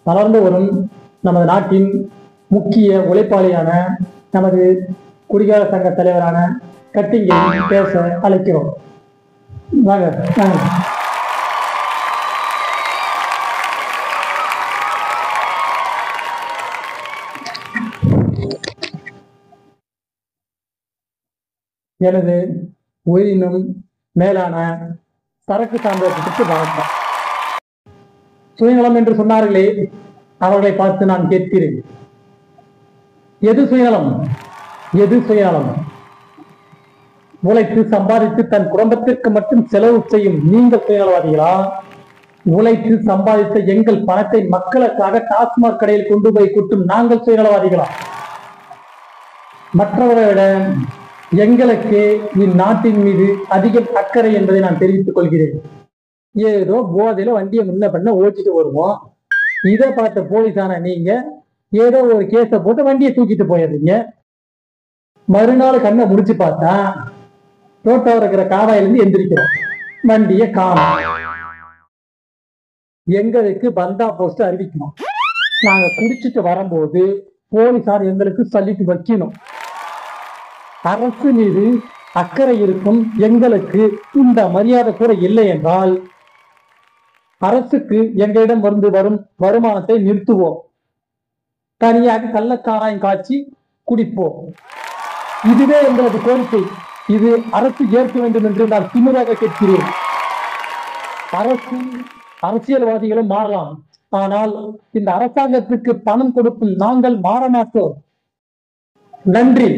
வளர்ந்து வரும் நமது நாட்டின் முக்கிய உழைப்பாளியான நமது குடிகார சங்க தலைவரான கட்டிங்கை பேச அழைக்கிறோம். வாங்க வாங்க. எனது உயிரினும் மேலான சரக்கு சான்றோருக்கு வணக்கம். சுயநலம் என்று சொன்னார்களே, அவர்களை பார்த்து நான் கேட்கிறேன், எது சுயநலம்? எது சுயநலம்? உழைத்து சம்பாதித்து தன் குடும்பத்திற்கு மட்டும் செலவு செய்யும் நீங்கள் சுயநலவாதிகளா? உழைத்து சம்பாதித்த எங்கள் பணத்தை மக்களுக்காக டாஸ்மாக் கடையில் கொண்டு போய் கொட்டும் நாங்கள் சுயநலவாதிகளா? மற்றவரை விட எங்களுக்கு இந்நாட்டின் மீது அதிக அக்கறை என்பதை நான் தெரிவித்துக் கொள்கிறேன். ஏதோ போதையில வண்டியை முன்ன பண்ண ஓட்டிட்டு வருவோம். இதை பார்த்த போலீஸான நீங்க ஏதோ ஒரு கேஸை போட்டு வண்டியை தூக்கிட்டு போயிடுறீங்க. மறுநாள் கண்ணை முடிச்சு பார்த்தா ரோட்டாவில் இருக்கிற காவாயிலிருந்து எந்திரிக்கிறோம், வண்டியை காணோம். எங்களுக்கு பந்தா போஸ்ட் அறிவிக்கணும். நாங்க குடிச்சிட்டு வரும்போது போலீசார் எங்களுக்கு சல்லிட்டு வைக்கணும். அரசு மீது அக்கறை இருக்கும் எங்களுக்கு இந்த மரியாதை கூட இல்லை என்றால் அரசுக்கு எங்களிடம் வரும் வருமானத்தை நிறுத்துவோம். தனியாக கள்ளச்சாராயம் காய்ச்சி குடிப்போம். இதுவே எங்களது கோரிக்கை. இது அரசு ஏற்க வேண்டும் என்று நான் திமிராக கேட்கிறேன். அரசியல்வாதிகளும் மாறலாம், ஆனால் இந்த அரசாங்கத்துக்கு பணம் கொடுக்கும் நாங்கள் மாற மாட்டோம். நன்றி.